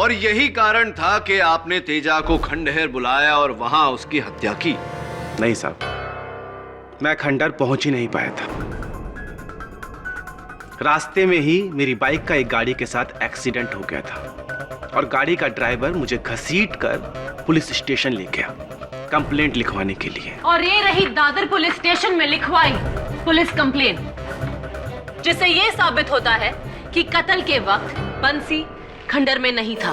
और यही कारण था कि आपने तेजा को खंडहर बुलाया और वहां उसकी हत्या की। नहीं साहब, मैं खंडहर पहुंच ही नहीं पाया था। रास्ते में ही मेरी बाइक का एक गाड़ी के साथ एक्सीडेंट हो गया था और गाड़ी का ड्राइवर मुझे घसीट कर पुलिस स्टेशन ले गया कंप्लेंट लिखवाने के लिए। और ये रही दादर पुलिस स्टेशन में लिखवाई पुलिस कंप्लेंट, जिससे ये साबित होता है कि कत्ल के वक्त बंसी खंडहर में नहीं था।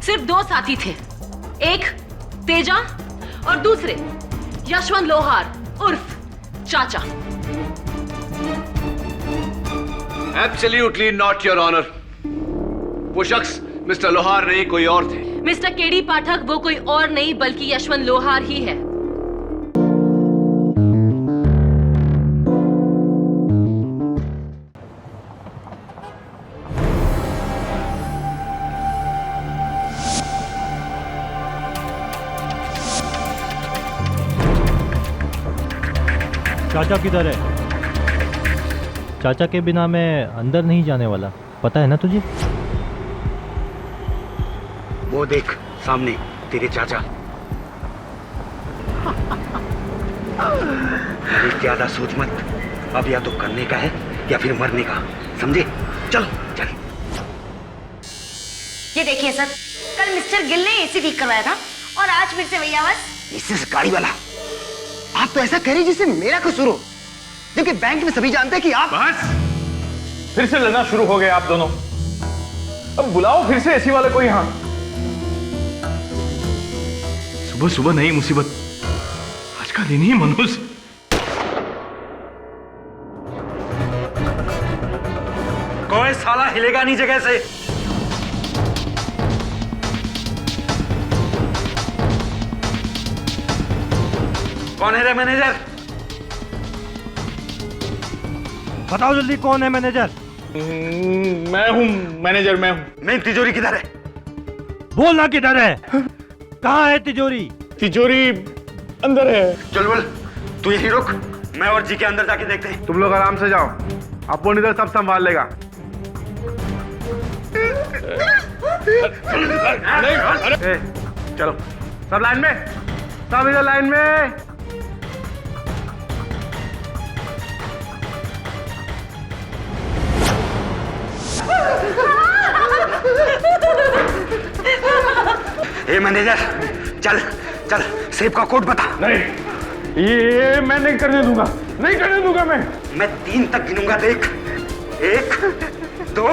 सिर्फ दो साथी थे, एक तेजा और दूसरे यशवंत लोहार उर्फ चाचा। Absolutely not your honour. वो शख्स मिस्टर लोहार नहीं, कोई और थे। मिस्टर केडी पाठक वो कोई और नहीं बल्कि यशवंत लोहार ही है। चाचा किधर है? चाचा के बिना मैं अंदर नहीं जाने वाला, पता है ना तुझे? वो देख सामने तेरे चाचा। अरे ज्यादा सोच मत, अब या तो करने का है या फिर मरने का, समझे? चल चल। ये देखिए सर, कल मिस्टर गिल ने एसी ठीक करवाया था और आज फिर से वही आवाज। इससे गाड़ी वाला, आप तो ऐसा कह रही जिससे मेरा कसूर हो, जबकि बैंक में सभी जानते हैं कि आप। बस फिर से लड़ना शुरू हो गए आप दोनों। अब बुलाओ फिर से एसी वाले को यहां। सुबह सुबह नई मुसीबत, आज का दिन ही मनहूस। कोई साला हिलेगा नहीं जगह से। कौन है रे मैनेजर? बताओ जल्दी, कौन है मैनेजर? मैं हूं मैनेजर, मैं हूं। मेन तिजोरी किधर है? बोलना किधर है? कहाँ है तिजोरी? तिजोरी अंदर है। चल बोल, तू यही रुक, मैं और जी के अंदर जाके देखते हैं। तुम लोग आराम से जाओ, अपन इधर सब संभाल लेगा। नहीं, चलो सब लाइन में, सब इधर लाइन में। ए मैनेजर, चल चल, सेब का कोड बता। नहीं, ये मैं नहीं करने दूंगा, नहीं करने दूंगा मैं 3 तक गिनूंगा, देख। 1 2।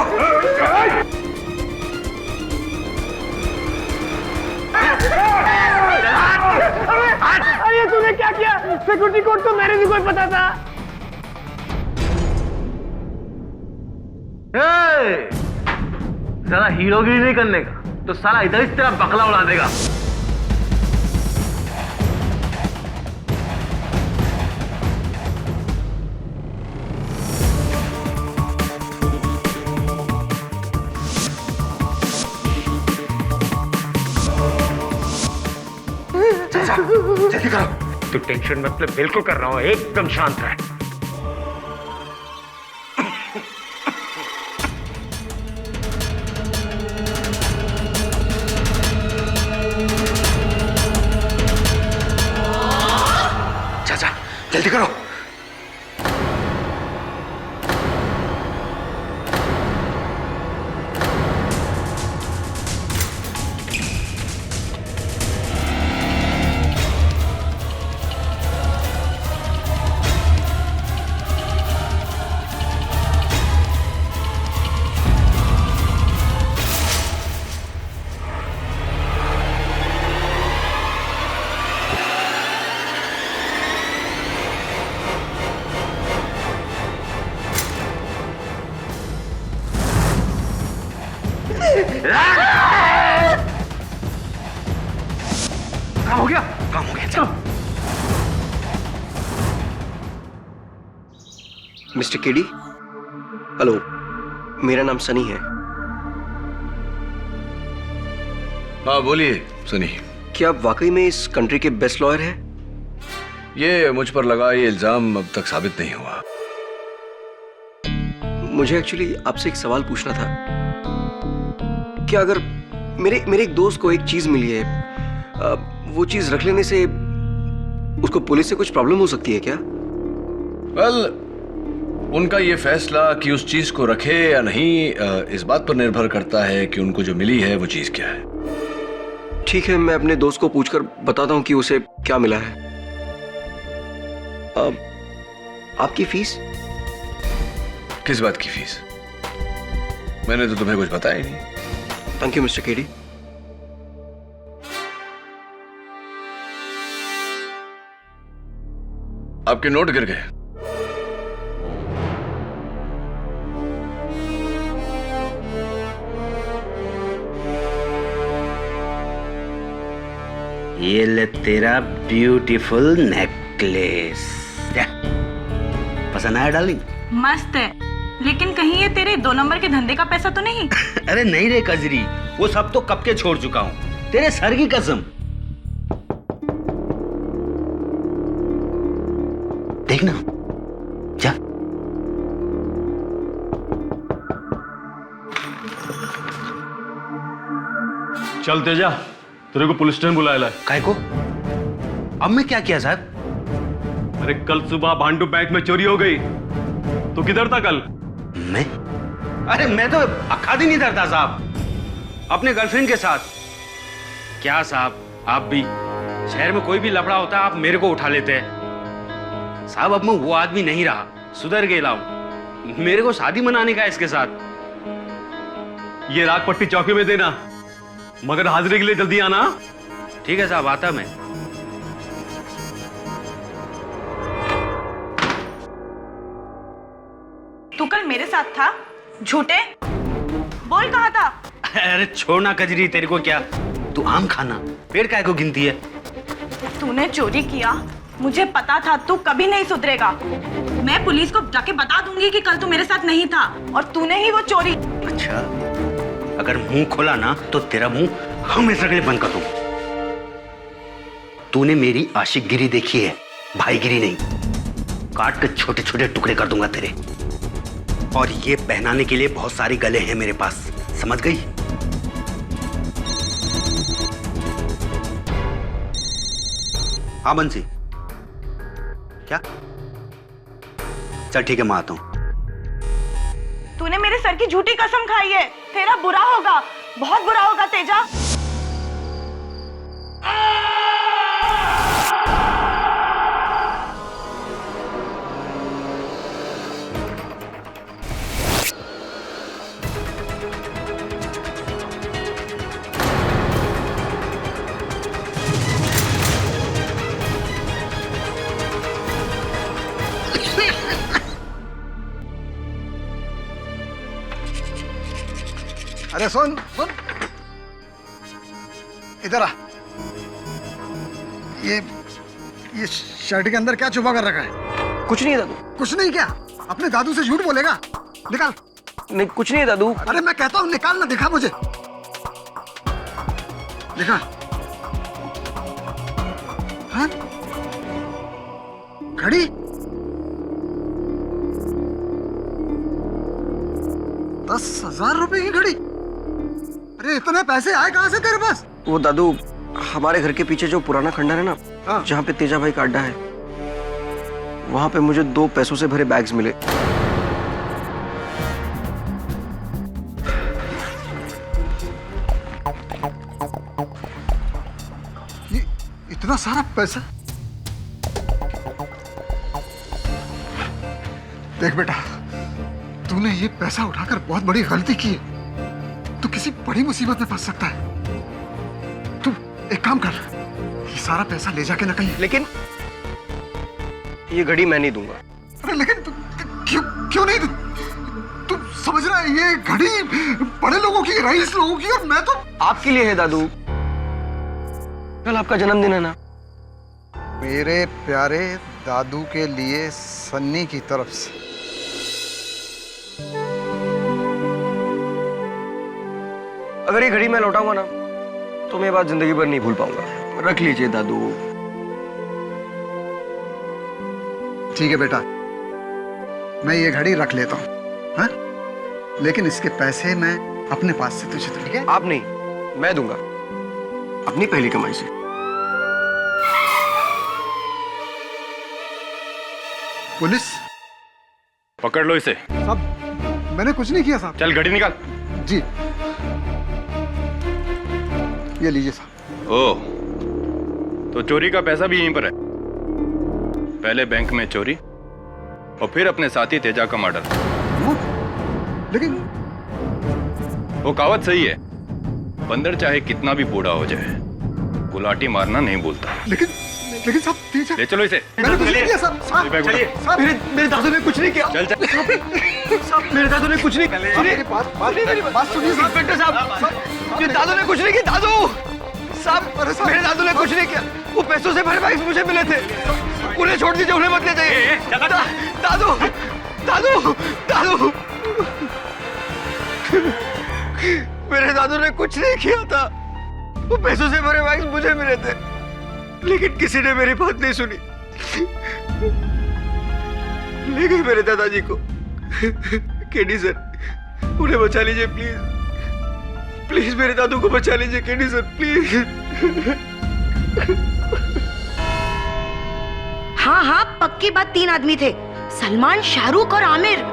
अरे तूने क्या किया? सिक्योरिटी कोड तो मेरे भी कोई पता था। साला हीरोगिरी नहीं करने का तो साला इधर इस तरह बकला उड़ा देगा। जल्दी करो। तू टेंशन मत ले, बिल्कुल कर रहा हूं, एकदम शांत रह। चाचा जल्दी करो। काम हो गया, काम हो गया। चलो मिस्टर केडी, हेलो, मेरा नाम सनी है। हाँ बोलिए सनी। क्या आप वाकई में इस कंट्री के बेस्ट लॉयर हैं? ये मुझ पर लगा ये इल्जाम अब तक साबित नहीं हुआ। मुझे एक्चुअली आपसे एक सवाल पूछना था कि अगर मेरे एक दोस्त को एक चीज मिली है, वो चीज रख लेने से उसको पुलिस से कुछ प्रॉब्लम हो सकती है क्या? वेल, उनका ये फैसला कि उस चीज को रखे या नहीं इस बात पर निर्भर करता है कि उनको जो मिली है वो चीज क्या है। ठीक है, मैं अपने दोस्त को पूछकर बताता हूँ कि उसे क्या मिला है। आपकी फीस? किस बात की फीस? मैंने तो तुम्हें कुछ बताया ही नहीं। Thank you mister KD. आपके नोट गिर गए। ये ले तेरा ब्यूटीफुल नेकलेस। पसंद आया डार्लिंग? मस्त है, लेकिन कहीं ये तेरे 2 नंबर के धंधे का पैसा तो नहीं? अरे नहीं रे कजरी, वो सब तो कब के छोड़ चुका हूँ, तेरे सर की कसम। देखना, जा। चल तेजा, तेरे को पुलिस स्टेशन बुलाया है। काय को? अब मैं क्या किया साहब? अरे कल सुबह भांडू बैंक में चोरी हो गई। तो किधर था कल? मैं? अरे मैं तो अक्खा दिन इधर था साहब, अपने गर्लफ्रेंड के साथ। क्या साहब, आप भी शहर में कोई भी लफड़ा होता है आप मेरे को उठा लेते हैं। साहब अब मैं वो आदमी नहीं रहा, सुधर गया हूं। मेरे को शादी मनाने का इसके साथ। ये राग पट्टी चौकी में देना, मगर हाजिरी के लिए जल्दी आना। ठीक है साहब, आता मैं। तू कल मेरे साथ था? झूठे बोल, कहा था? अरे छोड़ना कजरी, तेरे को क्या, तू आम खाना, पेड़ काय को गिनती है? तूने चोरी किया, मुझे पता था तू कभी नहीं सुधरेगा। मैं पुलिस को जाके बता दूंगी कि कल तू मेरे साथ नहीं था और तूने ही वो चोरी। अच्छा, अगर मुंह खोला ना तो तेरा मुंह हमेशा के लिए बंद कर दूं। तूने मेरी आशिकगिरी देखी है, भाईगिरी नहीं। काट के छोटे छोटे टुकड़े कर दूंगा तेरे। और ये पहनाने के लिए बहुत सारे गले हैं मेरे पास, समझ गई? हाँ बंसी, क्या? चल ठीक है, मैं आता हूं। तूने मेरे सर की झूठी कसम खाई है, तेरा बुरा होगा, बहुत बुरा होगा तेजा। अरे सुन सुन, इधर आ। ये शर्ट के अंदर क्या छुपा कर रखा है? कुछ नहीं दादू। कुछ नहीं क्या? अपने दादू से झूठ बोलेगा? निकाल। नहीं कुछ नहीं दादू। अरे मैं कहता हूँ निकाल ना, दिखा मुझे, दिखा। हाँ? घड़ी? 10,000 रुपए की घड़ी? अरे इतने पैसे आए कहाँ से तेरे पास? वो दादू, हमारे घर के पीछे जो पुराना खंडर है ना, जहाँ पे तेजा भाई का अड्डा है, वहां पे मुझे 2 पैसों से भरे बैग्स मिले। ये इतना सारा पैसा? देख बेटा, तूने ये पैसा उठाकर बहुत बड़ी गलती की है। तू किसी बड़ी मुसीबत में फंस सकता है। तू एक काम कर, ये सारा पैसा ले जाके ना कहीं। लेकिन ये घड़ी मैं नहीं दूंगा। अरे लेकिन क्यों नहीं? तू समझ रहा है, ये घड़ी बड़े लोगों की, रईस लोगों की, और मैं तो आपके लिए है दादू। कल आपका जन्मदिन है ना। मेरे प्यारे दादू के लिए सन्नी की तरफ से। अगर ये घड़ी मैं लौटाऊंगा ना तो मैं ये बात जिंदगी भर नहीं भूल पाऊंगा। रख लीजिए दादू। ठीक है बेटा, मैं ये घड़ी रख लेता हूँ। हाँ? लेकिन इसके पैसे मैं अपने पास से तुझे दूंगा। ठीक है? आप नहीं, मैं दूंगा, अपनी पहली कमाई से। पुलिस पकड़ लो इसे। साहब, मैंने कुछ नहीं किया साहब। चल गाड़ी निकाल। जी, ये लीजिए साहब। ओ, तो चोरी का पैसा भी यहीं पर है। पहले बैंक में चोरी और फिर अपने साथी तेजा का मर्डर। लेकिन वो कहावत सही है, बंदर चाहे कितना भी बूढ़ा हो जाए, गुलाटी मारना नहीं भूलता। लेकिन साहब, तेजा, ले चलो इसे। मैंने कुछ नहीं किया साहब। चलिए। साहब, मेरे दादू ने कुछ नहीं किया। चल चल। साहब, मेरे दादू ने कुछ नहीं किया। सुनिए, बात सुनिए साहब। इंस्पेक्टर साहब, मेरे दादू ने कुछ नहीं किया। दादू साहब, मेरे दादू ने कुछ नहीं किया। वो पैसों से भरे बैग मुझे मिले थे। उन्हें छोड़ दीजिए, उन्हें मत ले जाइए। दादू दादू दादू, मेरे दादू ने कुछ नहीं किया था। वो पैसों से भरे बैग मुझे मिले थे, लेकिन किसी ने मेरी बात नहीं सुनी। ले गए मेरे दादाजी को। केडी सर, उन्हें बचा लीजिए प्लीज। प्लीज मेरे दादू को बचा लीजिए केडी सर, प्लीज। हाँ हाँ, पक्की बात, 3 आदमी थे, सलमान, शाहरुख और आमिर।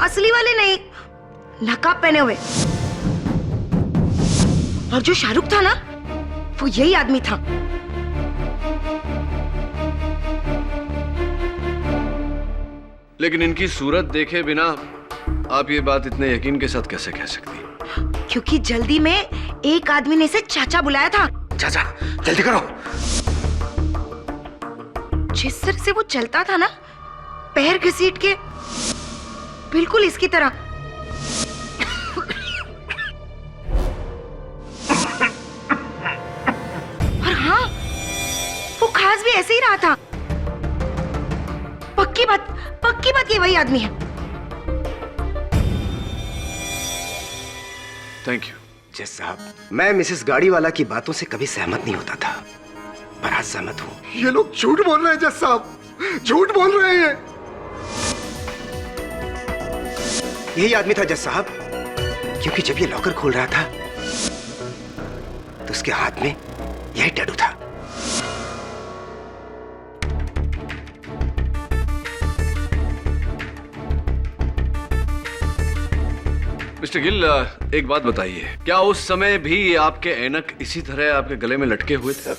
असली वाले नहीं, नकाब पहने हुए। और जो शाहरुख था ना, वो यही आदमी था। लेकिन इनकी सूरत देखे बिना आप ये बात इतने यकीन के साथ कैसे कह सकती हैं? क्योंकि जल्दी में एक आदमी ने इसे चाचा बुलाया था। चाचा, जल्दी करो। जिस तरह से वो चलता था ना, पैर घसीट के, बिल्कुल इसकी तरह। और हाँ, वो खास भी ऐसे ही रहा था। पक्की बात ये वही आदमी है। Thank you. जज साहब, मैं मिसेस गाड़ीवाला की बातों से कभी सहमत नहीं होता था, पर आज सहमत हूं। ये लोग झूठ बोल रहे हैं जज साहब, झूठ बोल रहे हैं। यही आदमी था जज साहब, क्योंकि जब ये लॉकर खोल रहा था तो उसके हाथ में यही टैटू था। मिस्टर गिल, एक बात बताइए, क्या उस समय भी आपके ऐनक इसी तरह आपके गले में लटके हुए थे?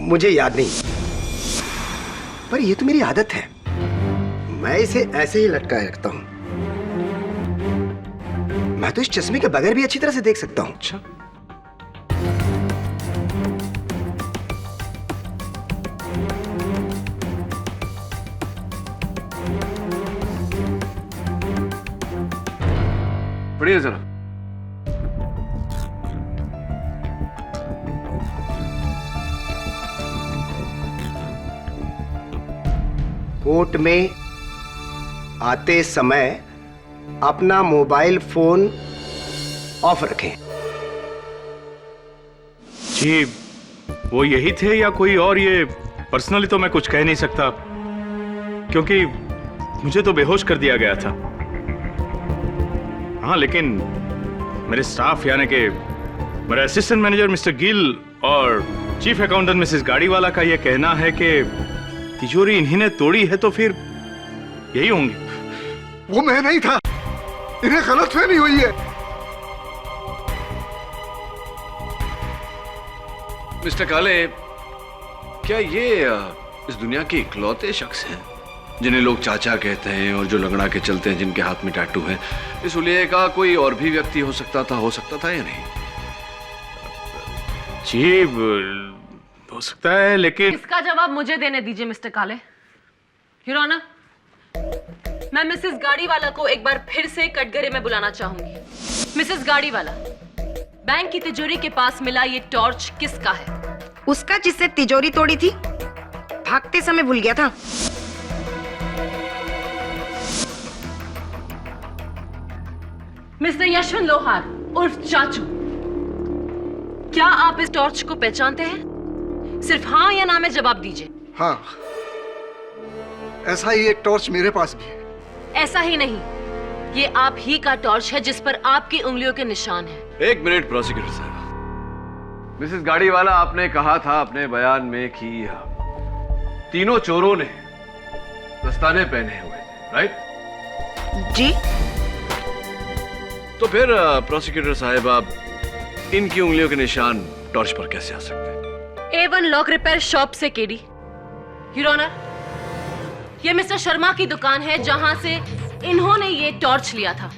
मुझे याद नहीं, पर यह तो मेरी आदत है, मैं इसे ऐसे ही लटकाए रखता हूं। मैं तो इस चश्मे के बगैर भी अच्छी तरह से देख सकता हूं। अच्छा, पढ़िए जरा। कोर्ट में आते समय अपना मोबाइल फोन ऑफ रखें। जी, वो यही थे या कोई और? ये पर्सनली तो मैं कुछ कह नहीं सकता, क्योंकि मुझे तो बेहोश कर दिया गया था। हाँ, लेकिन मेरे स्टाफ यानी कि मेरा असिस्टेंट मैनेजर मिस्टर गिल और चीफ अकाउंटेंट मिसेस गाड़ीवाला का यह कहना है कि तिजोरी इन्हीं ने तोड़ी है, तो फिर यही होंगे। वो मैं नहीं था, इन्हें गलतफहमी हुई है। मिस्टर काले, क्या ये इस दुनिया के इकलौते शख्स हैं जिन्हें लोग चाचा कहते हैं और जो लंगड़ा के चलते हैं, जिनके हाथ में टैटू है? इस हुलिये का कोई और भी व्यक्ति हो सकता था या नहीं? जी, हो सकता है, लेकिन इसका जवाब मुझे देने दीजिए मिस्टर काले। योर ऑनर, मैं मिसेस गाड़ीवाला को एक बार फिर से कटघरे में बुलाना चाहूंगी। मिसेस गाड़ीवाला, बैंक की तिजोरी के पास मिला ये टॉर्च किसका है? उसका, जिससे तिजोरी तोड़ी थी, भागते समय भूल गया था। मिस्टर यशवंत लोहार उर्फ चाचू, क्या आप इस टॉर्च को पहचानते हैं? सिर्फ हाँ या ना में जवाब दीजिए। हाँ, ऐसा ही एक टॉर्च मेरे पास भी है। ऐसा ही नहीं, ये आप ही का टॉर्च है जिस पर आपकी उंगलियों के निशान हैं। एक मिनट प्रोसिक्यूटर साहब, मिसेस गाड़ीवाला, आपने कहा था अपने बयान में कि तीनों चोरों ने दस्ताने पहने हुए थे, राइट? जी। तो फिर प्रोसिक्यूटर साहब, आप इनकी उंगलियों के निशान टॉर्च पर कैसे आ सकते हैं? A1 लॉक रिपेयर शॉप से केडी। योर ऑनर, ये मिस्टर शर्मा की दुकान है जहां से इन्होंने ये टॉर्च लिया था।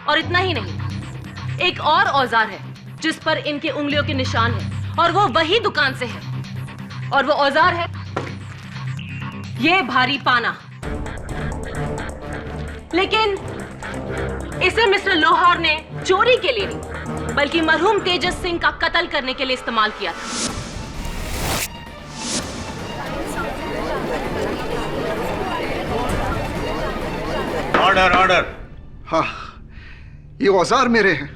और इतना ही नहीं, एक और औजार है जिस पर इनके उंगलियों के निशान हैं और वो वही दुकान से है। और वो औजार है ये भारी पाना। लेकिन इसे मिस्टर लोहार ने चोरी के लिए नहीं, बल्कि मरहूम तेजस सिंह का कत्ल करने के लिए इस्तेमाल किया था। Order order. हाँ, ये औजार मेरे हैं,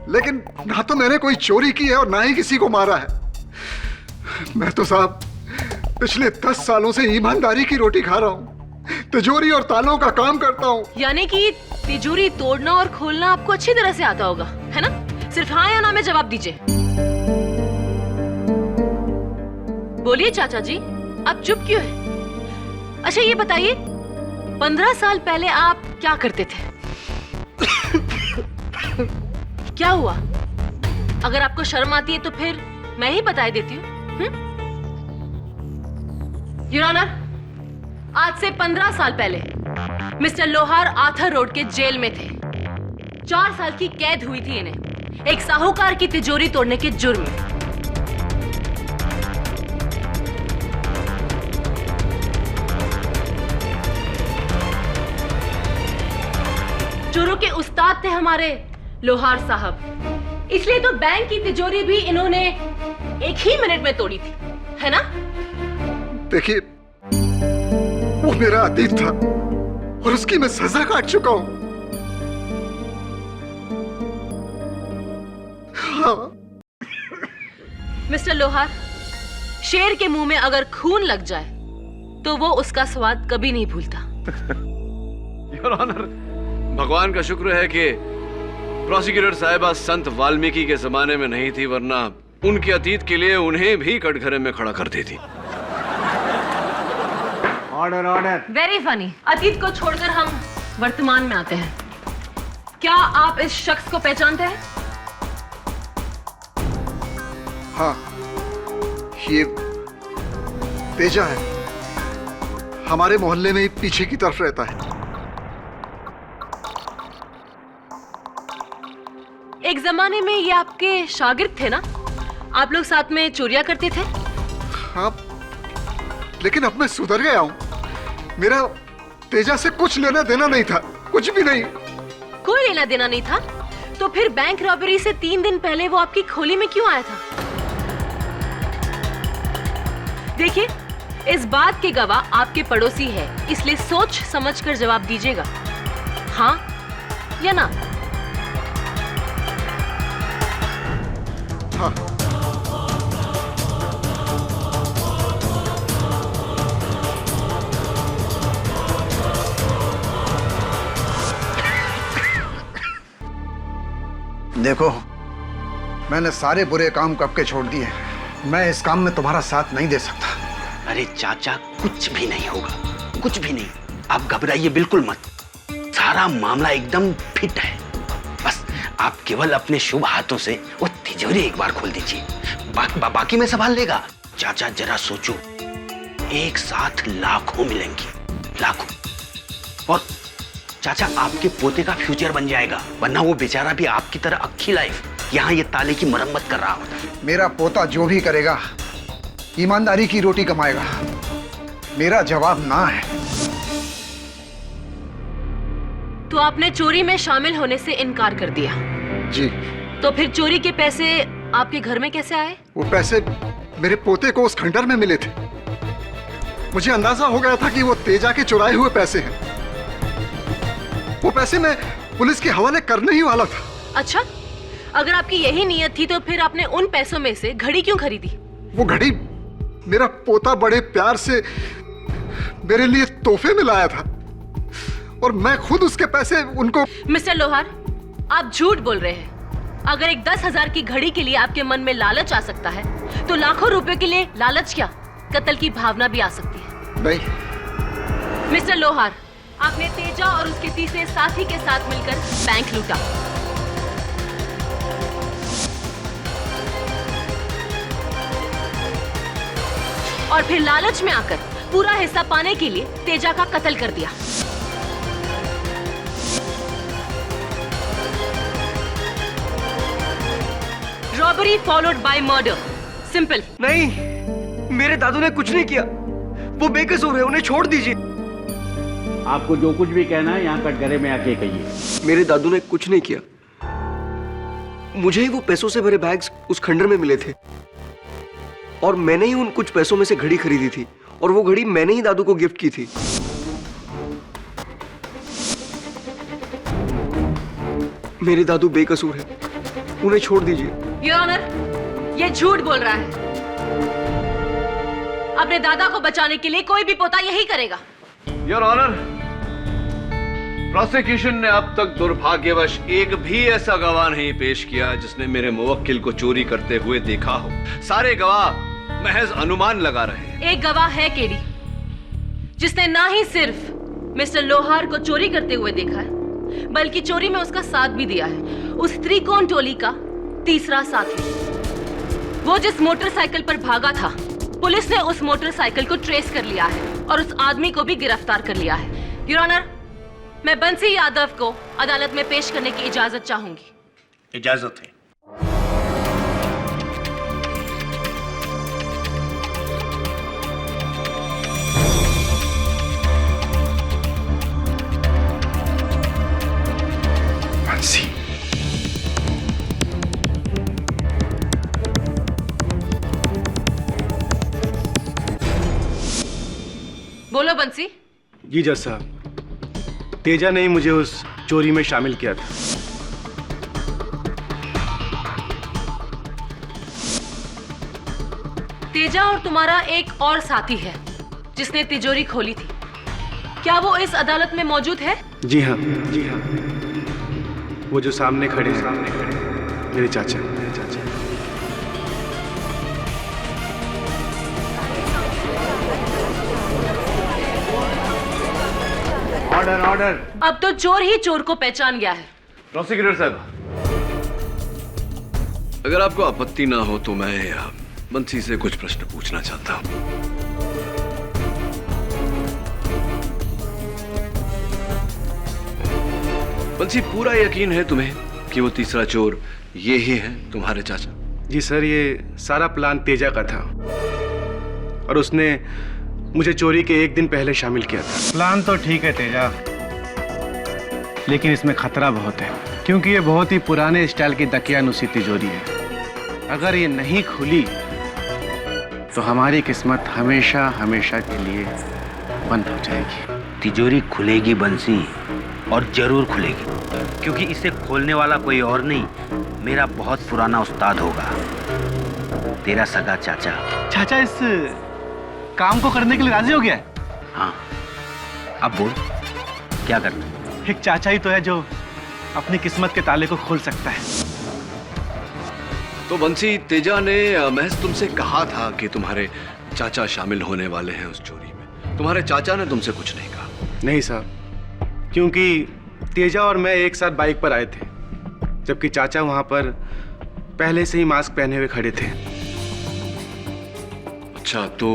लेकिन ना तो मैंने कोई चोरी की है और ना ही किसी को मारा है। मैं तो साहब पिछले 10 सालों से ईमानदारी की रोटी खा रहा हूँ, तिजोरी और तालों का काम करता हूँ। यानी कि तिजोरी तोड़ना और खोलना आपको अच्छी तरह से आता होगा, है ना? सिर्फ हाँ या ना में जवाब दीजिए। बोलिए चाचा जी, आप चुप क्यों हैं? अच्छा ये बताइए, 15 साल पहले आप क्या करते थे? क्या हुआ? अगर आपको शर्म आती है तो फिर मैं ही बता देती हूँ। योर ऑनर, आज से 15 साल पहले मिस्टर लोहार आर्थर रोड के जेल में थे। 4 साल की कैद हुई थी इन्हें एक साहूकार की तिजोरी तोड़ने के जुर्म में। चोरों के उस्ताद थे हमारे लोहार साहब, इसलिए तो बैंक की तिजोरी भी इन्होंने एक ही मिनट में तोड़ी थी, है ना? देखिए, वो मेरा अतीत था और उसकी मैं सजा काट चुका हूं। हाँ। मिस्टर लोहार, शेर के मुंह में अगर खून लग जाए तो वो उसका स्वाद कभी नहीं भूलता। योर ऑनर, भगवान का शुक्र है कि प्रोसिक्यूटर साहिबा संत वाल्मीकि के जमाने में नहीं थी, वरना उनके अतीत के लिए उन्हें भी कटघरे में खड़ा कर देती। Order order. Very funny. अतीत को छोड़कर हम वर्तमान में आते हैं। क्या आप इस शख्स को पहचानते हैं? हाँ, ये तेजा है, हमारे मोहल्ले में ही पीछे की तरफ रहता है। एक जमाने में ये आपके शागिर्द थे ना? आप लोग साथ में चोरियां करते थे? हाँ, लेकिन अब मैं सुधर गया हूँ। मेरा तेजा से कुछ लेना देना नहीं था, कुछ भी नहीं। कोई लेना देना नहीं था? तो फिर बैंक रॉबरी से 3 दिन पहले वो आपकी खोली में क्यों आया था? देखिए, इस बात के गवाह आपके पड़ोसी है, इसलिए सोच समझकर जवाब दीजिएगा, हाँ या ना। हाँ। देखो, मैंने सारे बुरे काम कब के छोड़ दिए। मैं इस काम में तुम्हारा साथ नहीं दे सकता। अरे चाचा, कुछ भी नहीं होगा, कुछ भी नहीं। आप घबराइए बिल्कुल मत, सारा मामला एकदम फिट है। बस आप केवल अपने शुभ हाथों से वो तिजोरी एक बार खोल दीजिए, बाकी मैं संभाल लेगा। चाचा जरा सोचो, एक साथ लाखों मिलेंगी, लाखों। और चाचा, आपके पोते का फ्यूचर बन जाएगा, वरना वो बेचारा भी आपकी तरह अक्खी लाइफ यहाँ ये ताले की मरम्मत कर रहा होता। मेरा पोता जो भी करेगा ईमानदारी की रोटी कमाएगा। मेरा जवाब ना है। तो आपने चोरी में शामिल होने से इनकार कर दिया? जी। तो फिर चोरी के पैसे आपके घर में कैसे आए? वो पैसे मेरे पोते को उस खंडर में मिले थे। मुझे अंदाजा हो गया था कि वो तेजा के चुराए हुए पैसे हैं। वो पैसे मैं पुलिस के हवाले करने ही वाला था। अच्छा, अगर आपकी यही नीयत थी तो फिर आपने उन पैसों में से घड़ी क्यों खरीदी? वो घड़ी मेरा पोता बड़े प्यार से मेरे लिए तोहफे में लाया था और मैं खुद उसके पैसे उनको। मिस्टर लोहार, आप झूठ बोल रहे हैं। अगर एक 10,000 की घड़ी के लिए आपके मन में लालच आ सकता है तो लाखों रुपए के लिए लालच क्या, कत्ल की भावना भी आ सकती है। नहीं। मिस्टर लोहार, आपने तेजा और उसके तीसरे साथी के साथ मिलकर बैंक लूटा। और फिर लालच में आकर पूरा हिस्सा पाने के लिए तेजा का कत्ल कर दिया। Robbery followed by murder, simple. नहीं, मेरे दादू ने कुछ नहीं किया, वो बेकसूर है, उन्हें छोड़ दीजिए। आपको जो कुछ भी कहना है यहाँ कटघरे में आके कहिए। मेरे दादू ने कुछ नहीं किया, मुझे ही वो पैसों से भरे बैग्स उस खंडर में मिले थे और मैंने ही उन कुछ पैसों में से घड़ी खरीदी थी और वो घड़ी मैंने ही दादू को गिफ्ट की थी। मेरे दादू बेकसूर है, उन्हें छोड़ दीजिए। योर ऑनर, ये झूठ बोल रहा है। अपने दादा को बचाने के लिए कोई भी पोता यही करेगा। योर ऑनर, प्रोसिक्यूशन ने अब तक दुर्भाग्यवश एक भी ऐसा गवाह नहीं पेश किया जिसने मेरे मुवक्किल को चोरी करते हुए देखा हो। सारे गवाह महज अनुमान लगा रहे हैं। एक गवाह है केडी, जिसने ना ही सिर्फ मिस्टर लोहार को चोरी करते हुए देखा है बल्कि चोरी में उसका साथ भी दिया है। उस त्रिकोण टोली का तीसरा साथी, वो जिस मोटरसाइकिल पर भागा था, पुलिस ने उस मोटरसाइकिल को ट्रेस कर लिया है और उस आदमी को भी गिरफ्तार कर लिया है। योर ऑनर, मैं बंसी यादव को अदालत में पेश करने की इजाजत चाहूंगी। इजाजत है। बंसी, बोलो बंसी। जी जज साहब, तेजा ने ही मुझे उस चोरी में शामिल किया था। तेजा और तुम्हारा एक और साथी है जिसने तिजोरी खोली थी, क्या वो इस अदालत में मौजूद है? जी हाँ, जी हाँ, वो जो सामने खड़े हैं, मेरे चाचा। Order order. अब तो चोर ही चोर को पहचान गया है। प्रोसिक्यूटर साहब, अगर आपको आपत्ति ना हो तो मैं बंसी से कुछ प्रश्न पूछना चाहता हूं। बंसी, पूरा यकीन है तुम्हें कि वो तीसरा चोर ये ही है तुम्हारे चाचा? जी सर, ये सारा प्लान तेजा का था और उसने मुझे चोरी के एक दिन पहले शामिल किया था। प्लान तो ठीक है तेजा, लेकिन इसमें खतरा बहुत है क्योंकि ये बहुत ही पुराने स्टाइल की दकियानुसी तिजोरी है। अगर ये नहीं खुली तो हमारी किस्मत हमेशा हमेशा के लिए बंद हो जाएगी। तिजोरी खुलेगी बंसी, और जरूर खुलेगी, क्योंकि इसे खोलने वाला कोई और नहीं, मेरा बहुत पुराना उस्ताद होगा, तेरा सगा चाचा। चाचा इस काम को करने के लिए राजी हो गया है? हाँ, अब बोल क्या करना है? एक चाचा ही तो है जो अपनी किस्मत के ताले को खोल सकता है। तो बंसी, तेजा ने महज तुमसे कहा था कि तुम्हारे चाचा शामिल होने वाले हैं उस चोरी में। तुम्हारे चाचा ने तुमसे कुछ नहीं कहा? नहीं साहब, क्योंकि तेजा और मैं एक साथ बाइक पर आए थे, जबकि चाचा वहां पर पहले से ही मास्क पहने हुए खड़े थे। अच्छा, तो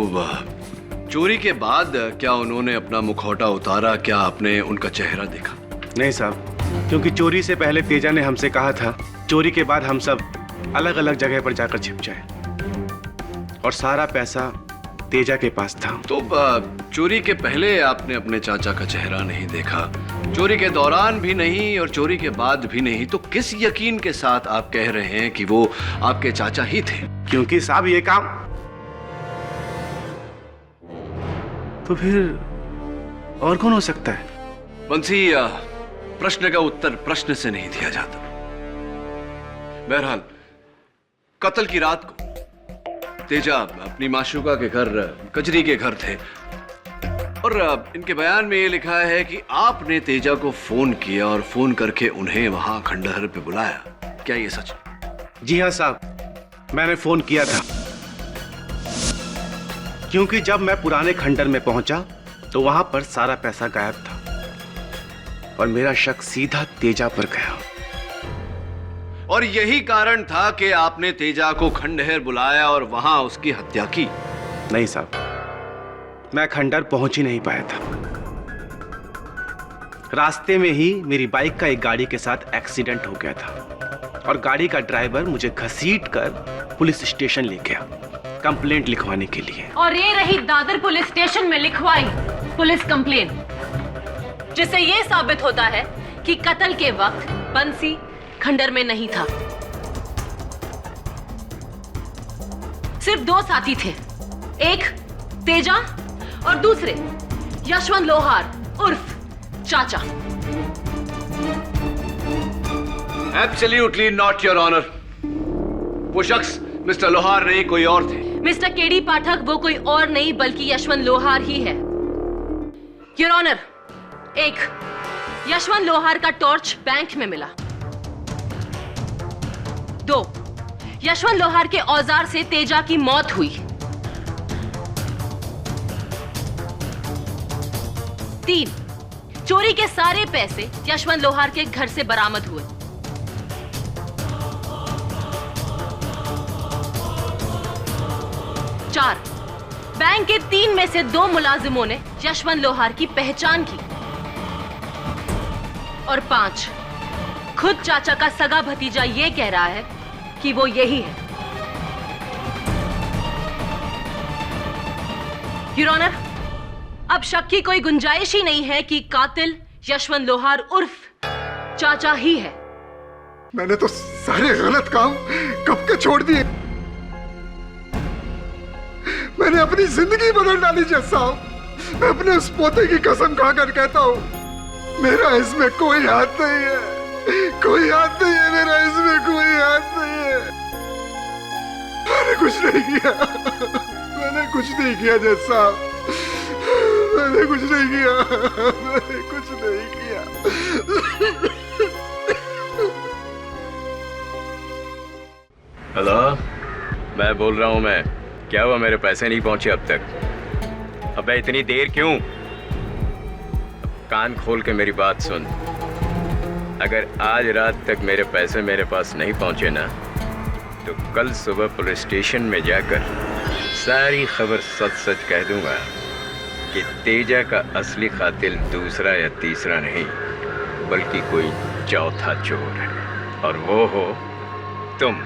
चोरी के बाद क्या उन्होंने अपना मुखौटा उतारा? क्या आपने उनका चेहरा देखा? नहीं साहब, क्योंकि चोरी से पहले तेजा ने हमसे कहा था चोरी के बाद हम सब अलग अलग जगह पर जाकर छिप जाए, और सारा पैसा तेजा के पास था। तो चोरी के पहले आपने अपने चाचा का चेहरा नहीं देखा, चोरी के दौरान भी नहीं और चोरी के बाद भी नहीं, तो किस यकीन के साथ आप कह रहे हैं कि वो आपके चाचा ही थे? क्योंकि साहब ये काम तो फिर और कौन हो सकता है? बंसी, प्रश्न का उत्तर प्रश्न से नहीं दिया जाता। बहरहाल, कत्ल की रात को तेजा अपनी माशूका के घर कजरी के घर थे और इनके बयान में ये लिखा है कि आपने तेजा को फोन किया और फोन करके उन्हें वहां खंडहर पे बुलाया। क्या ये सच? जी हाँ साहब, मैंने फोन किया था क्योंकि जब मैं पुराने खंडहर में पहुंचा तो वहां पर सारा पैसा गायब था और मेरा शक सीधा तेजा पर गया। और यही कारण था कि आपने तेजा को खंडहर बुलाया और वहां उसकी हत्या की। नहीं साहब, मैं खंडहर पहुंच ही नहीं पाया था। रास्ते में ही मेरी बाइक का एक गाड़ी के साथ एक्सीडेंट हो गया था और गाड़ी का ड्राइवर मुझे घसीट कर पुलिस स्टेशन ले गया कंप्लेंट लिखवाने के लिए। और ये रही दादर पुलिस स्टेशन में लिखवाई पुलिस कंप्लेंट, जिससे ये साबित होता है कि कत्ल के वक्त बंसी खंडहर में नहीं था। सिर्फ दो साथी थे, एक तेजा और दूसरे यशवंत लोहार उर्फ चाचा। Absolutely not your honour. वो शख्स मिस्टर लोहार नहीं, कोई और थे। मिस्टर केडी पाठक वो कोई और नहीं बल्कि यशवंत लोहार ही है। योर ऑनर, एक यशवंत लोहार का टॉर्च बैंक में मिला। 2 यशवंत लोहार के औजार से तेजा की मौत हुई। 3 चोरी के सारे पैसे यशवंत लोहार के घर से बरामद हुए। 4 बैंक के 3 में से 2 मुलाजिमों ने यशवंत लोहार की पहचान की। और 5 खुद चाचा का सगा भतीजा ये कह रहा है कि वो यही है। योर ऑनर, अब शक की कोई गुंजाइश ही नहीं है कि कातिल यशवंत लोहार उर्फ चाचा ही है। मैंने तो सारे गलत काम कब के छोड़ दिए। मैंने अपनी जिंदगी बदल डाली जज साहब। मैं अपने उस पोते की कसम खाकर कहता हूँ, मेरा इसमें कोई हाथ नहीं है, कोई हाथ नहीं है, मेरा इसमें कोई हाथ नहीं है। मैंने कुछ नहीं किया, मैंने कुछ नहीं किया जज साहब, मैंने कुछ नहीं किया, मैंने कुछ नहीं किया। हेलो, मैं बोल रहा हूँ। मैं क्या हुआ, मेरे पैसे नहीं पहुंचे अब तक? अबे इतनी देर क्यों? कान खोल के मेरी बात सुन। अगर आज रात तक मेरे पैसे मेरे पास नहीं पहुंचे ना, तो कल सुबह पुलिस स्टेशन में जाकर सारी खबर सच सच कह दूंगा कि तेजा का असली कातिल दूसरा या तीसरा नहीं बल्कि कोई चौथा चोर है, और वो हो तुम।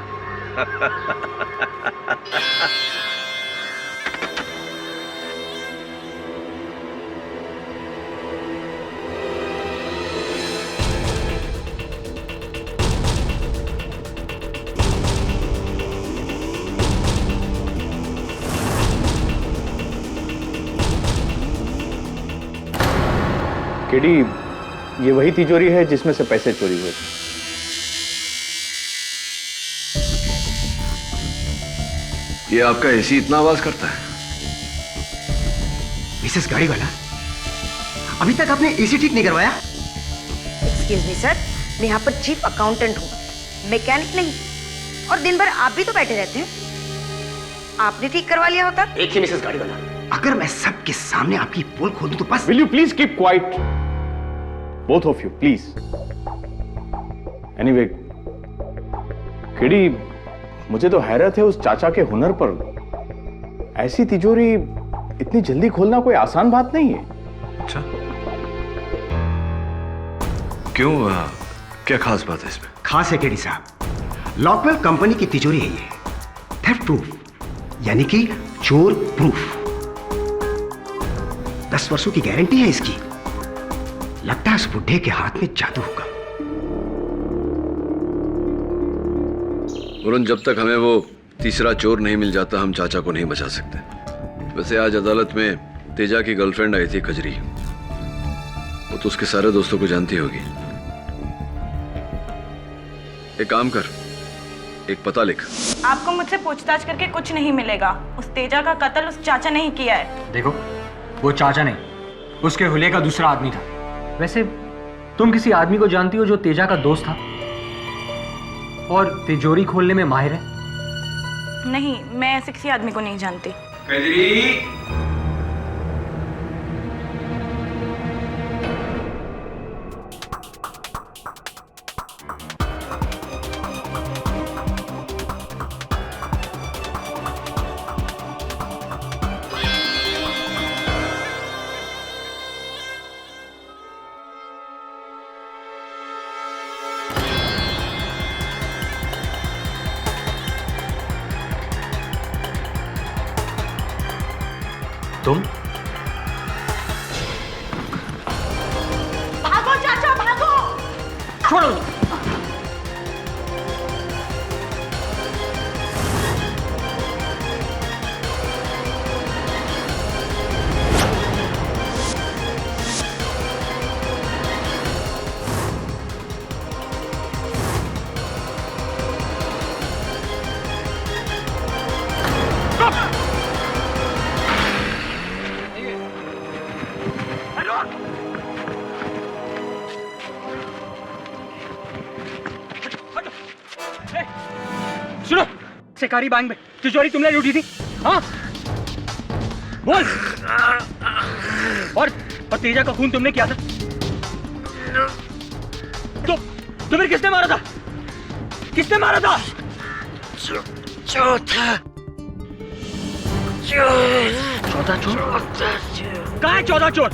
केडी, ये वही तिजोरी है जिसमें से पैसे चोरी हुए थे। ये आपका एसी इतना आवाज करता है? मिसेस गाड़ी वाला, अभी तक आपने एसी ठीक नहीं करवाया? एक्सक्यूज मी सर, मैं यहाँ पर चीफ अकाउंटेंट हूँ, मैकेनिक नहीं। और दिन भर आप भी तो बैठे रहते हैं, आपने ठीक करवा लिया होता। देखिए मिसेस गाड़ी वाला, अगर मैं सबके सामने आपकी पोल खोल दूं तो बस। Will you please keep quiet? Both of you, please. Anyway, KD, मुझे तो हैरत है उस चाचा के हुनर पर। ऐसी तिजोरी इतनी जल्दी खोलना कोई आसान बात नहीं है। अच्छा, क्यों? क्या खास बात है इसमें? खास है केडी साहब, लॉकवेल कंपनी की तिजोरी है ये, थेफ्ट प्रूफ, यानी कि चोर प्रूफ। 10 वर्षों की गारंटी है इसकी। लगता है उस बुढ़े के हाथ में जादू होगा। वरुण, जब तक हमें वो तीसरा चोर नहीं मिल जाता हम चाचा को नहीं बचा सकते। वैसे आज अदालत में तेजा की गर्लफ्रेंड आई थी कजरी, वो तो उसके सारे दोस्तों को जानती होगी। एक काम कर, एक पता लिख। आपको मुझसे पूछताछ करके कुछ नहीं मिलेगा। उस तेजा का कत्ल उस चाचा ने ही किया है। देखो, वो चाचा नहीं, उसके हुलिये का दूसरा आदमी था। वैसे तुम किसी आदमी को जानती हो जो तेजा का दोस्त था और तिजोरी खोलने में माहिर है? नहीं, मैं ऐसे किसी आदमी को नहीं जानती। कजरी, तुम? भागो चाचा, भागो! छोड़ो! सुनो, शिकारी बैंक में तिजोरी तुमने लूटी थी, हाँ? बोल। और तेजा का खून तुमने किया था? तो तुम्हें किसने मारा था? किसने मारा था? चौथा चोर। कहाँ है चौथा चोर?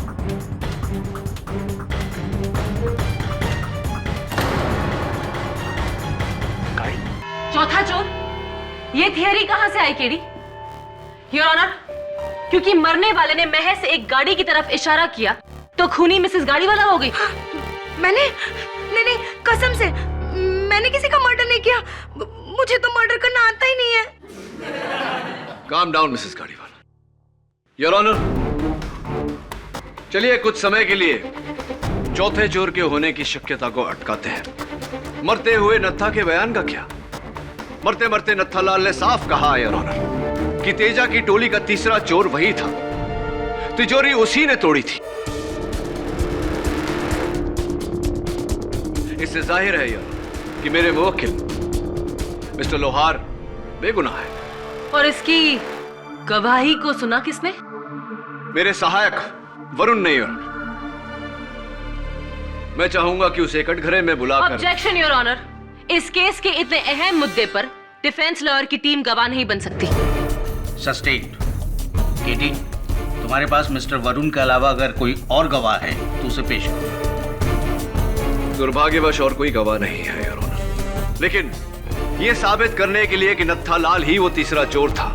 चौथा चोर? ये थियरी कहां से आई केडी? योर ऑनर, क्योंकि मरने वाले ने महज एक गाड़ी की तरफ इशारा किया तो खूनी मिसेस गाड़ी वाला हो गई। मैंने नहीं, कसम से मैंने किसी का मर्डर नहीं किया। मुझे तो मर्डर करना आता ही नहीं है। काम डाउन मिसेस गाड़ी वाला। योर ऑनर, चलिए कुछ समय के लिए चौथे चोर के होने की शक्यता को अटकाते हैं। मरते हुए नत्था के बयान का क्या? मरते मरते नत्थालाल ने साफ कहा योर ऑनर कि तेजा की टोली का तीसरा चोर वही था। तिजोरी उसी ने तोड़ी थी। इससे जाहिर है योर कि मेरे मुवक्किल मिस्टर लोहार बेगुनाह है। और इसकी गवाही को सुना किसने? मेरे सहायक वरुण ने योर। मैं चाहूंगा कि उसे कटघरे में बुलाकर। ऑब्जेक्शन योर ऑनर, इस केस के इतने अहम मुद्दे पर डिफेंस लॉयर की टीम गवाह नहीं बन सकती। सस्टेन्ड। केटी, तुम्हारे पास मिस्टर वरुण के अलावा अगर कोई और गवाह है तो उसे पेश करो। दुर्भाग्यवश और कोई गवाह नहीं है योर ऑनर, लेकिन यह साबित करने के लिए कि नत्थालाल ही वो तीसरा चोर था,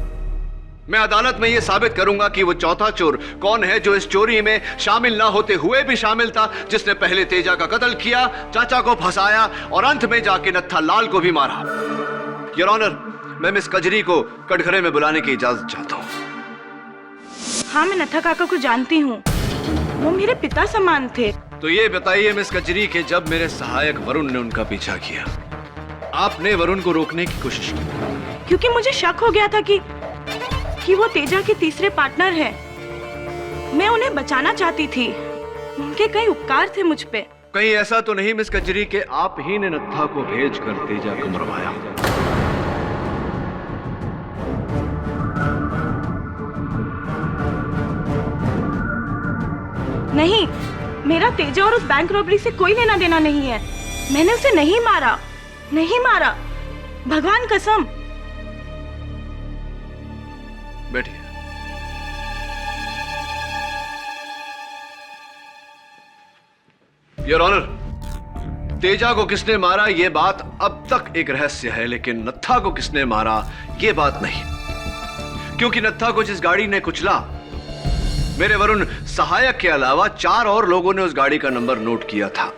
मैं अदालत में यह साबित करूंगा कि वो चौथा चोर कौन है जो इस चोरी में शामिल ना होते हुए भी शामिल था, जिसने पहले तेजा का कत्ल किया, चाचा को फंसाया और अंत में जाके नत्थालाल को भी मारा। योर ऑनर, मैं मिस कजरी को कटघरे में बुलाने की इजाजत चाहता हूँ। हाँ, मैं नत्था काका को जानती हूँ। वो मेरे पिता समान थे। तो ये बताइए मिस कजरी कि जब मेरे सहायक वरुण ने उनका पीछा किया, आपने वरुण को रोकने की कोशिश की? क्योंकि मुझे शक हो गया था कि वो तेजा के तीसरे पार्टनर है। मैं उन्हें बचाना चाहती थी। उनके कई उपकार थे मुझ पे। कहीं ऐसा तो नहीं मिस कजरी के आप ही ने नत्था को भेजकर तेजा को मरवाया? नहीं, मेरा तेजा और उस बैंक रॉबरी से कोई लेना देना नहीं है। मैंने उसे नहीं मारा, नहीं मारा, भगवान कसम। बैठिए। योर ऑनर, तेजा को किसने मारा यह बात अब तक एक रहस्य है, लेकिन नत्था को किसने मारा यह बात नहीं, क्योंकि नत्था को जिस गाड़ी ने कुचला, मेरे वरुण सहायक के अलावा 4 और लोगों ने उस गाड़ी का नंबर नोट किया था,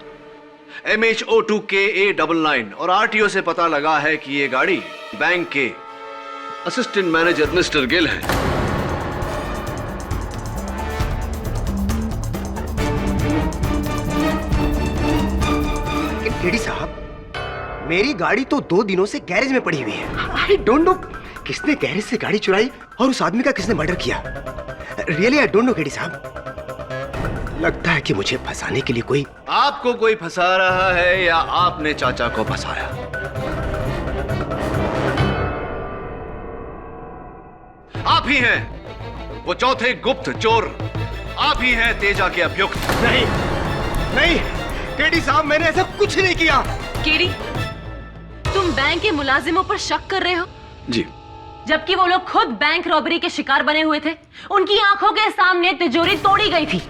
MH02KA99, और RTO से पता लगा है कि यह गाड़ी बैंक के असिस्टेंट मैनेजर मिस्टर गिल है। लेकिन केडी साहब, मेरी गाड़ी तो 2 दिनों से गैरेज में पड़ी हुई है। आई डोंट नो किसने गैरेज से गाड़ी चुराई और उस आदमी का किसने मर्डर किया। Really I don't know KD साहब। लगता है कि मुझे फंसाने के लिए कोई आपको कोई फंसा रहा है या आपने चाचा को फंसाया? आप ही हैं वो चौथे गुप्त चोर, आप ही हैं तेजा के अभियुक्त। नहीं नहीं केडी साहब, मैंने ऐसा कुछ नहीं किया। केडी, तुम बैंक के मुलाजिमों पर शक कर रहे हो? जी। जबकि वो लोग खुद बैंक रॉबरी के शिकार बने हुए थे। उनकी आंखों के सामने तिजोरी तोड़ी गई थी।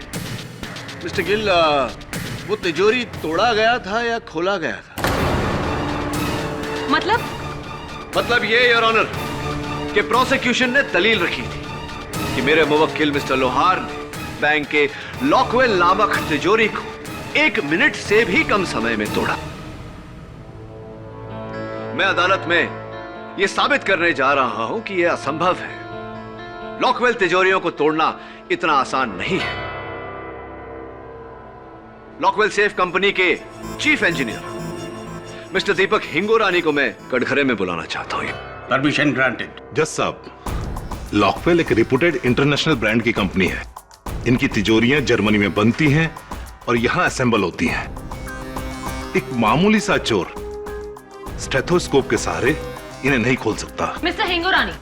मिस्टर गिल, वो तिजोरी तोड़ा गया था या खोला गया था? मतलब ये योर ऑनर कि प्रोसिक्यूशन ने दलील रखी थी कि मेरे मुवक्किल मिस्टर लोहार ने बैंक के लॉकवेल नामक तिजोरी को 1 मिनट से भी कम समय में तोड़ा। मैं अदालत में यह साबित करने जा रहा हूं कि यह असंभव है। लॉकवेल तिजोरियों को तोड़ना इतना आसान नहीं है। लॉकवेल सेफ कंपनी के चीफ इंजीनियर मिस्टर दीपक हिंगोरानी को मैं कटघरे में बुलाना चाहता हूं। Permission granted. जज साहब, लॉकवेल एक रिप्यूटेड इंटरनेशनल ब्रांड की कंपनी है। इनकी तिजोरियां जर्मनी में बनती हैं और यहां असेंबल होती हैं। एक मामूली सा चोर स्टेथोस्कोप के सहारे इन्हें नहीं खोल सकता। मिस्टर हिंगोरानी,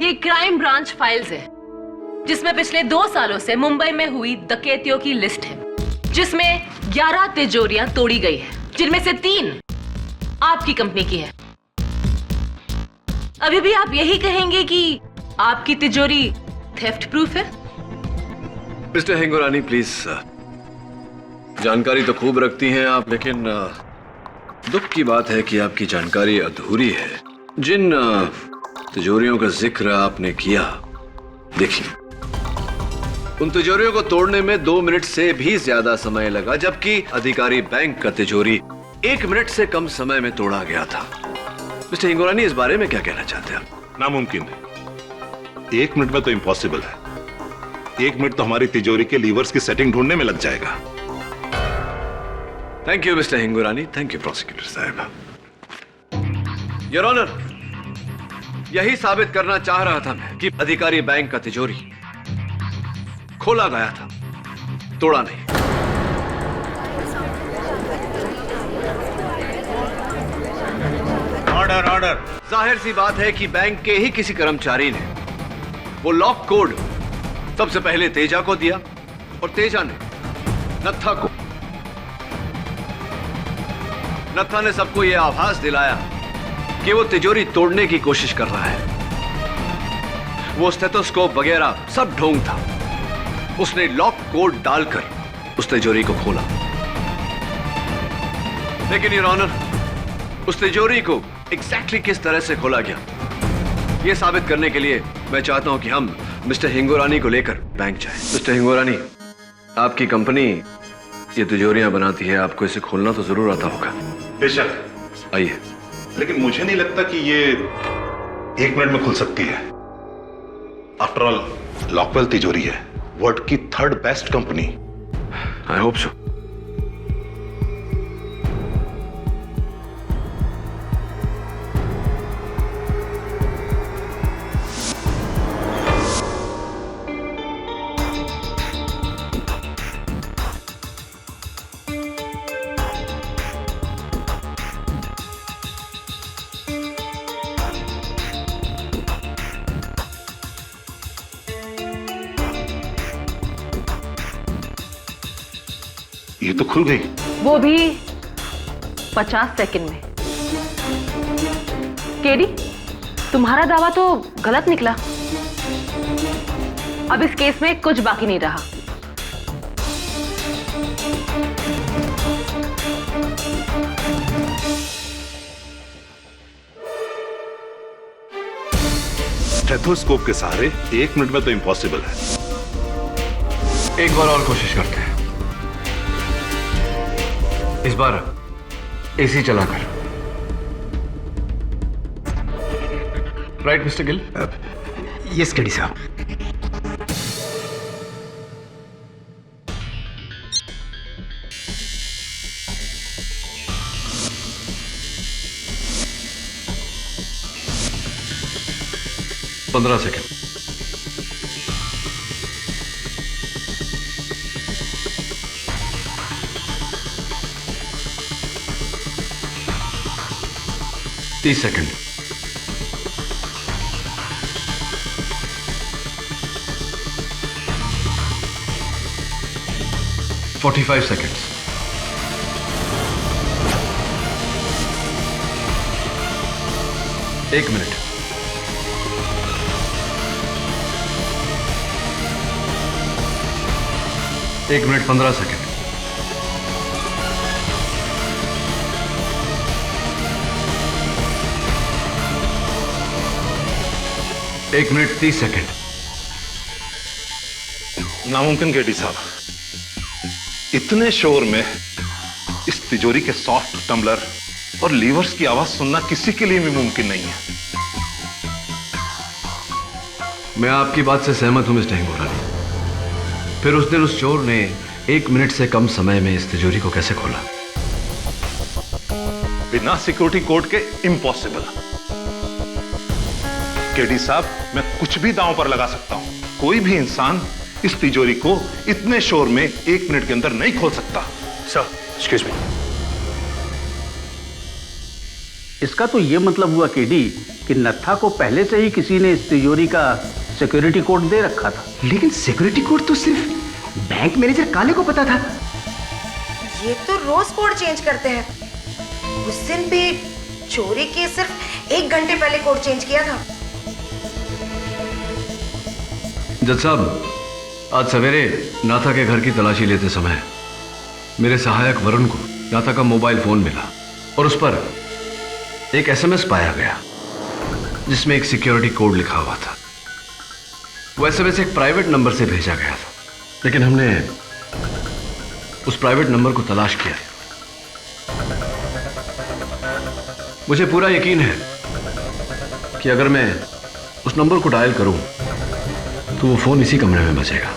ये क्राइम ब्रांच फाइल्स है जिसमें पिछले 2 सालों से मुंबई में हुई डकैतियों की लिस्ट है, जिसमें 11 तिजोरियां तोड़ी गई है, जिनमें से 3 आपकी कंपनी की है। अभी भी आप यही कहेंगे कि आपकी तिजोरी थेफ्ट प्रूफ है? मिस्टर हिंगोरानी प्लीज, जानकारी तो खूब रखती हैं आप, लेकिन दुख की बात है कि आपकी जानकारी अधूरी है। जिन तिजोरियों का जिक्र आपने किया, देखिए उन तिजोरियों को तोड़ने में 2 मिनट से भी ज्यादा समय लगा, जबकि अधिकारी बैंक का तिजोरी 1 मिनट से कम समय में तोड़ा गया था। मिस्टर हिंगोरानी, इस बारे में क्या कहना चाहते हैं आप? नामुमकिन है। 1 मिनट में तो इम्पॉसिबल है। 1 मिनट तो हमारी तिजोरी के लीवर्स की सेटिंग ढूंढने में लग जाएगा। Thank you mister Hingorani. Thank you prosecutor साहब। योर ऑनर, यही साबित करना चाह रहा था मैं कि अधिकारी बैंक का तिजोरी खोला गया था, तोड़ा नहीं। Order order. जाहिर सी बात है कि बैंक के ही किसी कर्मचारी ने वो लॉक कोड सबसे पहले तेजा को दिया और तेजा ने नत्था ने सबको यह आभास दिलाया कि वो तिजोरी तोड़ने की कोशिश कर रहा है। वो स्टेथोस्कोप वगैरह सब ढोंग था। उसने लॉक कोड डालकर उस तिजोरी को खोला। लेकिन योर ऑनर, उस तिजोरी को एग्जैक्टली किस तरह से खोला गया, यह साबित करने के लिए मैं चाहता हूं कि हम मिस्टर हिंगोरानी को लेकर बैंक जाएं। मिस्टर हिंगोरानी, आपकी कंपनी ये तिजोरियां बनाती है, आपको इसे खोलना तो जरूर आता होगा। बेशक। आइए। लेकिन मुझे नहीं लगता कि ये 1 मिनट में खुल सकती है। आफ्टर ऑल लॉकवेल तिजोरी है, वर्ल्ड की 3rd best company. I hope so. ये तो खुल गई। वो भी 50 सेकंड में। केडी, तुम्हारा दावा तो गलत निकला। अब इस केस में कुछ बाकी नहीं रहा। स्टेथोस्कोप के सहारे 1 मिनट में तो इम्पॉसिबल है। एक बार और कोशिश करते हैं, इस बार एसी चलाकर। Right mister Gill? Yes KD साहब। 15 सेकंड। तीस सेकंड। 45 seconds. एक मिनट। एक मिनट 15 सेकंड। एक मिनट 30 सेकंड। नामुमकिन केडी साहब, इतने शोर में इस तिजोरी के सॉफ्ट टम्बलर और लीवर्स की आवाज सुनना किसी के लिए भी मुमकिन नहीं है। मैं आपकी बात से सहमत हूं मिस्टर हिंगोरानी। फिर उस दिन उस चोर ने 1 मिनट से कम समय में इस तिजोरी को कैसे खोला? बिना सिक्योरिटी कोड के इम्पॉसिबल। केडी साहब, मैं कुछ भी दांव पर लगा सकता हूं। कोई भी इंसान इस तिजोरी को इतने शोर में 1 मिनट के अंदर नहीं खोल सकता। Sir, excuse me. इसका तो ये मतलब हुआ केडी कि नत्था को पहले से ही किसी ने इस तिजोरी का सिक्योरिटी कोड दे रखा था। लेकिन सिक्योरिटी कोड तो सिर्फ बैंक मैनेजर काले को पता था। ये तो रोज कोड चेंज करते हैं। उस दिन भी चोरी के सिर्फ 1 घंटे पहले कोड चेंज किया था। जज साहब, आज सवेरे नाथा के घर की तलाशी लेते समय मेरे सहायक वरुण को नाथा का मोबाइल फोन मिला और उस पर एक एसएमएस पाया गया जिसमें एक सिक्योरिटी कोड लिखा हुआ था। वो एसएमएस एक प्राइवेट नंबर से भेजा गया था, लेकिन हमने उस प्राइवेट नंबर को तलाश किया। मुझे पूरा यकीन है कि अगर मैं उस नंबर को डायल करूं तो वो फोन इसी कमरे में बजेगा।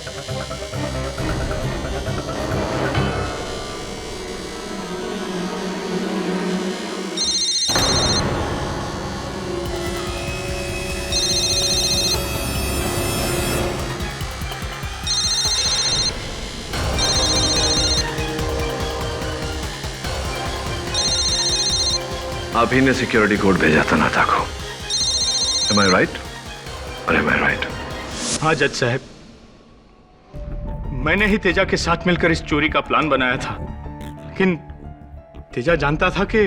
आप ही ने सिक्योरिटी कोड भेजा था नाथा को। Am I right? Or am I right? हाँ जज साहब, मैंने ही तेजा के साथ मिलकर इस चोरी का प्लान बनाया था। लेकिन तेजा जानता था कि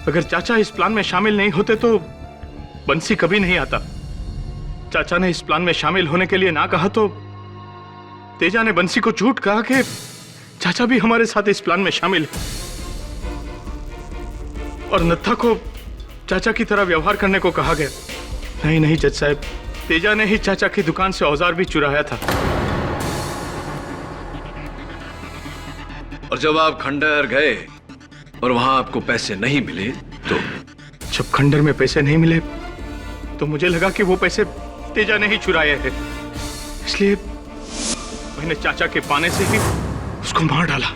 अगर चाचा इस प्लान में शामिल नहीं होते तो बंसी कभी नहीं आता। चाचा ने इस प्लान में शामिल होने के लिए ना कहा तो तेजा ने बंसी को झूठ कहा कि चाचा भी हमारे साथ इस प्लान में शामिल है और नत्था को चाचा की तरह व्यवहार करने को कहा गया। नहीं नहीं जज साहब, तेजा ने ही चाचा की दुकान से औजार भी चुराया था। और जब आप खंडहर गए और वहां आपको पैसे नहीं मिले तो? जब खंडहर में पैसे नहीं मिले तो मुझे लगा कि वो पैसे तेजा ने ही चुराए हैं, इसलिए मैंने चाचा के पाने से ही उसको मार डाला।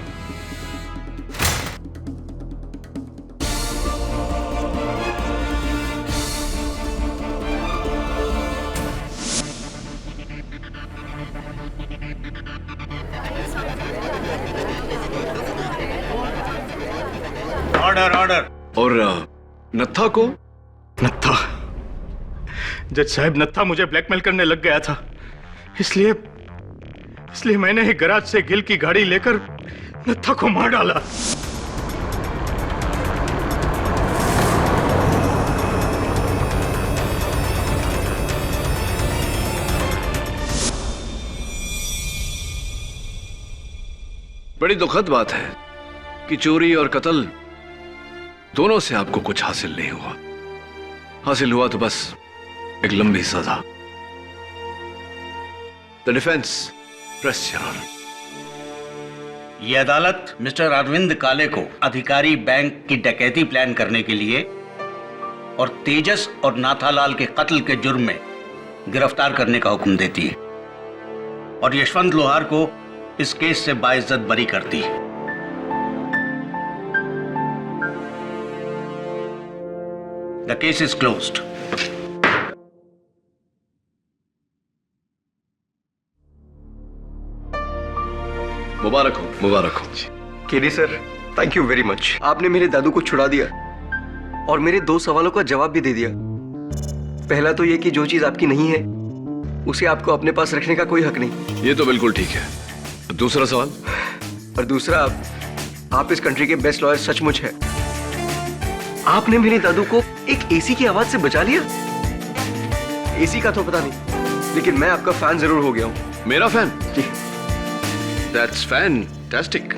Order order. और नत्था को? नत्था, जज साहब, नत्था मुझे ब्लैकमेल करने लग गया था, इसलिए मैंने ही गराज से गिल की गाड़ी लेकर नत्था को मार डाला। बड़ी दुखद बात है कि चोरी और कत्ल दोनों से आपको कुछ हासिल नहीं हुआ। हासिल हुआ तो बस एक लंबी सजा। The defence press your honour. ये अदालत मिस्टर अरविंद काले को अधिकारी बैंक की डकैती प्लान करने के लिए और तेजस और नाथालाल के कत्ल के जुर्म में गिरफ्तार करने का हुक्म देती है और यशवंत लोहार को इस केस से बाइज्जत बरी करती है। The case is closed. मुबारक हो, मुबारक हो। KD sir, thank you very much. आपने मेरे दादू को छुड़ा दिया और मेरे 2 सवालों का जवाब भी दे दिया। पहला तो ये कि जो चीज आपकी नहीं है उसे आपको अपने पास रखने का कोई हक नहीं। ये तो बिल्कुल ठीक है। दूसरा सवाल? और दूसरा, आप इस कंट्री के बेस्ट लॉयर सचमुच है। आपने मेरे दादू को एक एसी की आवाज से बचा लिया। एसी का तो पता नहीं, लेकिन मैं आपका फैन जरूर हो गया हूं। मेरा फैन? जी। That's fantastic.